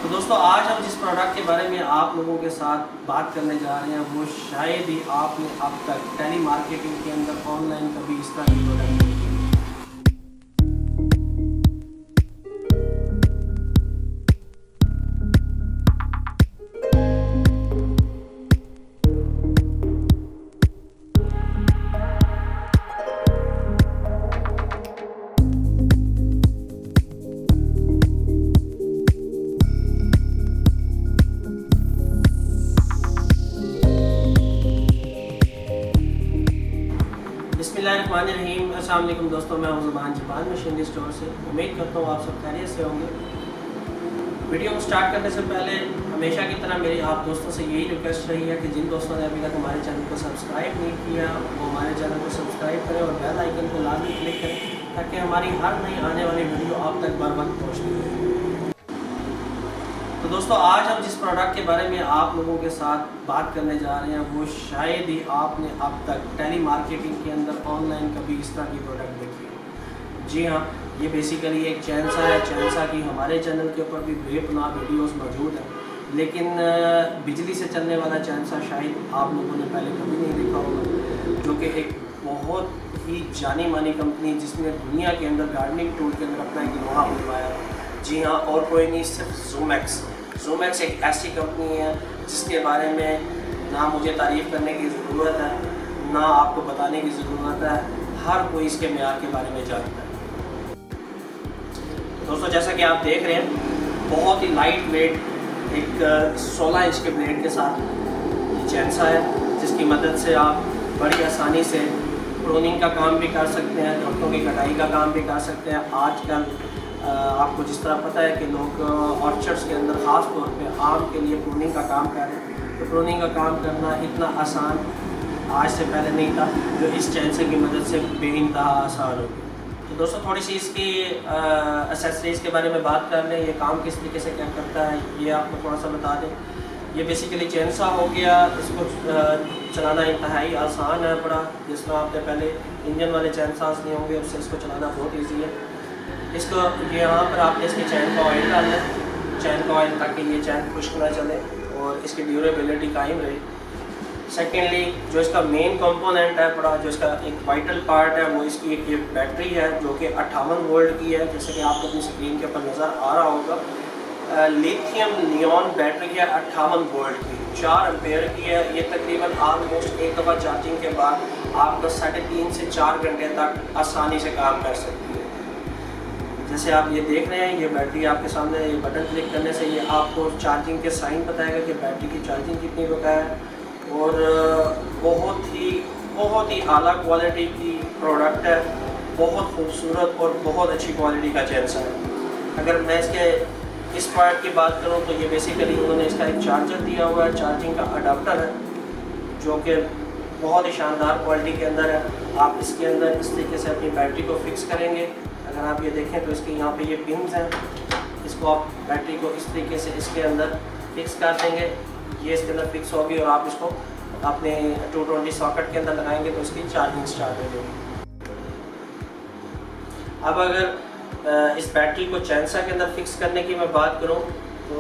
तो दोस्तों आज हम जिस प्रोडक्ट के बारे में आप लोगों के साथ बात करने जा रहे हैं वो शायद ही आपने अब तक टेली मार्केटिंग के अंदर ऑनलाइन कभी इस तरह की प्रोडक्ट नहीं की। बिस्मिल्लाहिर्रहमानिर्रहीम। अस्सलाम वालेकुम दोस्तों, मैं हूं ज़ुबान जापान मशीनरी स्टोर से। उम्मीद करता हूं आप सब खैरियत से होंगे। वीडियो को स्टार्ट करने से पहले हमेशा की तरह मेरी आप दोस्तों से यही रिक्वेस्ट रही है कि जिन दोस्तों ने अभी तक हमारे चैनल को सब्सक्राइब नहीं किया वो हमारे चैनल को सब्सक्राइब करें और बेल आइकन को लाजमी क्लिक करें ताकि हमारी हर नई आने वाली वीडियो आप तक बर वक्त पहुँचती रहे। तो दोस्तों आज हम जिस प्रोडक्ट के बारे में आप लोगों के साथ बात करने जा रहे हैं वो शायद ही आपने अब तक टेली मार्केटिंग के अंदर ऑनलाइन कभी इस तरह की प्रोडक्ट देखी हो। जी हाँ, ये बेसिकली एक चैनसा है। चैनसा की हमारे चैनल के ऊपर भी बेपनाह वीडियोस मौजूद हैं, लेकिन बिजली से चलने वाला चैनसा शायद आप लोगों ने पहले कभी नहीं देखा होगा, जो कि एक बहुत ही जानी मानी कंपनी जिसने दुनिया के अंदर गार्डनिंग टूल के अंदर अपना एक लोहा बनवाया। जी हाँ, और कोई नहीं, सिर्फ ज़ूमैक्स। ज़ूमैक्स एक ऐसी कंपनी है जिसके बारे में ना मुझे तारीफ़ करने की ज़रूरत है ना आपको बताने की ज़रूरत है, हर कोई इसके मेयार के बारे में जानता है। दोस्तों जैसा कि आप देख रहे हैं, बहुत ही लाइट वेट एक 16 इंच के ब्लेड के साथ ये चैनसा है, जिसकी मदद से आप बड़ी आसानी से प्रूनिंग का काम भी कर सकते हैं, दरख्तों की कटाई का काम भी कर सकते हैं। आजकल आपको जिस तरह पता है कि लोग ऑर्चर्ड्स के अंदर ख़ास तौर पे आम के लिए प्रूनिंग का काम कर रहे हैं, तो प्रूनिंग का काम करना इतना आसान आज से पहले नहीं था, जो इस चैनसे की मदद से बेइंतहा आसान हो गया। तो दोस्तों थोड़ी सी इसकी एक्सेसरीज़ के बारे में बात कर लें। ये काम किस तरीके से क्या करता है ये आपको थोड़ा सा बता दें। ये बेसिकली चैनसा हो गया, इसको चलाना इंतहाई आसान है बड़ा। जिस तरह आपने पहले इंजन वाले चैनसास नहीं होंगे, उससे इसको चलाना बहुत ईजी है। इसको यहाँ पर आपने इसके चैन का ऑयल डालना है, चैन का ऑयल, ताकि ये चैन खुश्क ना चले और इसकी ड्यूरेबिलिटी कायम रहे। सेकेंडली जो इसका मेन कंपोनेंट है बड़ा, जो इसका एक वाइटल पार्ट है, वो इसकी एक ये बैटरी है जो कि 58 वोल्ट की है, जैसे कि आपको अपनी स्क्रीन के ऊपर नज़र आ रहा होगा। लिथियम नियॉन बैटरी है 58 वोल्ट की, 4 एम्पेयर की है। ये तकरीबन ऑलमोस्ट एक दफ़ा चार्जिंग के बाद आपका 3.5 से 4 घंटे तक आसानी से काम कर सकती है। जैसे आप ये देख रहे हैं, ये बैटरी आपके सामने, ये बटन क्लिक करने से ये आपको चार्जिंग के साइन बताएगा कि बैटरी की चार्जिंग कितनी होता है। और बहुत ही आला क्वालिटी की प्रोडक्ट है, बहुत खूबसूरत और बहुत अच्छी क्वालिटी का चैनसा है। अगर मैं इसके इस पार्ट की बात करूं तो ये बेसिकली उन्होंने इसका एक चार्जर दिया हुआ है, चार्जिंग का अडाप्टर है, जो कि बहुत ही शानदार क्वालिटी के अंदर है। आप इसके अंदर इस तरीके से अपनी बैटरी को फिक्स करेंगे। अगर आप ये देखें तो इसके यहाँ पे ये पिन्स हैं, इसको आप बैटरी को इस तरीके से इसके अंदर फिक्स कर देंगे, ये इसके अंदर फिक्स होगी और आप इसको अपने 220 सॉकेट के अंदर लगाएंगे तो इसकी चार्जिंग स्टार्ट हो जाएगी। अब अगर इस बैटरी को चैनसा के अंदर फिक्स करने की मैं बात करूँ तो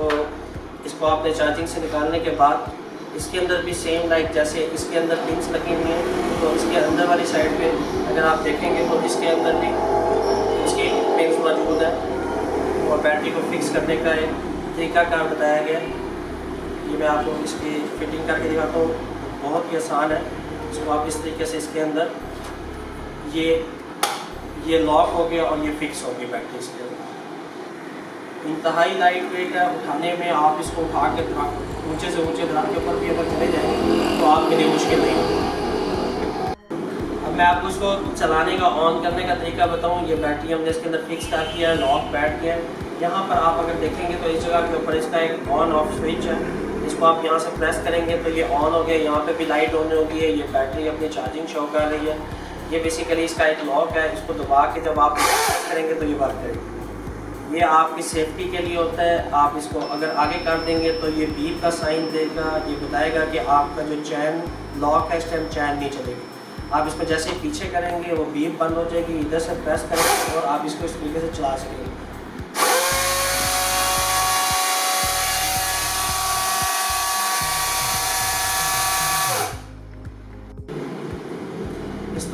इसको आपने चार्जिंग से निकालने के बाद इसके अंदर भी सेम लाइक जैसे इसके अंदर पिन्स लगी हुई हैं, तो इसके अंदर वाली साइड पे अगर आप देखेंगे तो इसके अंदर भी इसकी पिन्स मौजूद है और बैटरी को फिक्स करने का एक तरीकाकार बताया गया। ये मैं आपको इसकी फिटिंग करके दिखाता हूँ, बहुत ही आसान है। इसको आप इस तरीके से इसके अंदर ये लॉक हो गया और ये फिक्स हो गई बैटरी इसके अंदर। इंतहाई लाइट वेट है, उठाने में आप इसको उठा के ऊंचे से ऊंचे दरार के ऊपर भी अगर चले जाएंगे तो आपके लिए मुश्किल नहीं होगी। अब मैं आपको इसको चलाने का ऑन करने का तरीका बताऊं। ये बैटरी हमने इसके अंदर फिक्स कर दिया है, लॉक बैठ गया है। यहाँ पर आप अगर देखेंगे तो इस जगह के ऊपर इसका एक ऑन ऑफ स्विच है, इसको आप यहाँ से प्रेस करेंगे तो ये ऑन हो गया। यहाँ पे भी लाइट ऑन हो गई है, ये बैटरी अपनी चार्जिंग शो कर रही है। ये बेसिकली इसका एक लॉक है, इसको दबा के जब आप प्रेस करेंगे तो ये वर्क करेगी। ये आपकी सेफ्टी के लिए होता है। आप इसको अगर आगे कर देंगे तो ये बीप का साइन देगा, ये बताएगा कि आपका जो चैन लॉक है इस टाइम चैन नहीं चलेगी। आप इसको जैसे ही पीछे करेंगे वो बीप बंद हो जाएगी, इधर से प्रेस करेंगे और आप इसको इस तरीके से चला सकेंगे।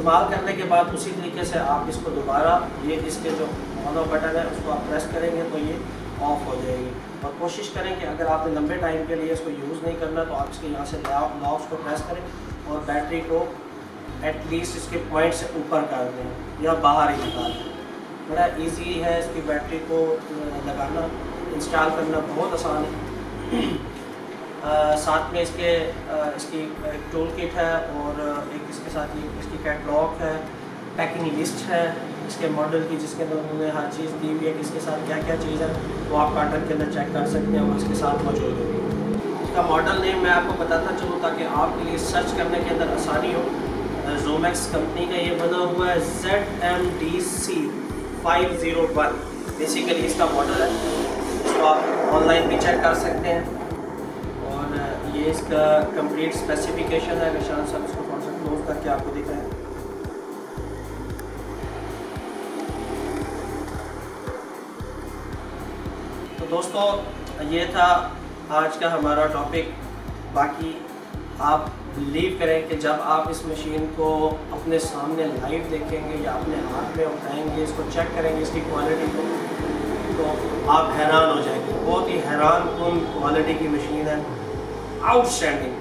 इस्तेमाल करने के बाद उसी तरीके से आप इसको दोबारा ये इसके जो ऑन बटन है उसको आप प्रेस करेंगे तो ये ऑफ हो जाएगी। और कोशिश करें कि अगर आपने लंबे टाइम के लिए इसको यूज़ नहीं करना तो आप इसके यहाँ से लॉक्स को प्रेस करें और बैटरी को एटलीस्ट इसके पॉइंट से ऊपर कर दें या बाहर ही निकाल दें। बड़ा इजी है इसकी बैटरी को लगाना, इंस्टॉल करना बहुत आसान है। साथ में इसकी एक टूल किट है और एक इसके साथ ये इसकी कैटलॉग है, पैकिंग लिस्ट है इसके मॉडल की, जिसके अंदर उन्होंने हर चीज़ दी हुई है कि इसके साथ क्या क्या चीज़ है वो आप कार्टन के अंदर चेक कर सकते हैं, वो इसके साथ मौजूद होगी। इसका मॉडल नेम मैं आपको बताता चलूँ ताकि आपके लिए सर्च करने के अंदर आसानी हो। जोमैक्स कंपनी का ये बना हुआ है ZMDC 501 बेसिकली इसका मॉडल है। इसको आप ऑनलाइन भी चेक कर सकते हैं और ये इसका कंप्लीट स्पेसिफिकेशन है। निशान साहब इसको थोड़ा सा क्लोज करके आपको दिखाएं। तो दोस्तों ये था आज का हमारा टॉपिक। बाकी आप बिलीव करें कि जब आप इस मशीन को अपने सामने लाइव देखेंगे या अपने हाथ में उठाएंगे, इसको चेक करेंगे इसकी क्वालिटी को, तो आप हैरान हो जाएंगे। बहुत ही हैरान कुन क्वालिटी की मशीन है, आउटस्टैंडिंग।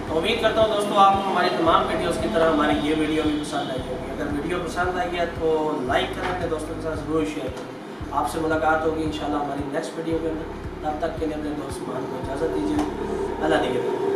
तो उम्मीद करता हूँ दोस्तों आपको हमारी तमाम वीडियोस की तरह हमारी ये वीडियो भी पसंद आई होगी। अगर वीडियो पसंद आई है तो लाइक करें, अपने दोस्तों के साथ ज़रूर शेयर करें। आपसे मुलाकात होगी इंशाल्लाह हमारी नेक्स्ट वीडियो के अंदर। तब तक के लिए अपने दोस्त मान को इजाज़त दीजिए। अल्लाह निगहबान।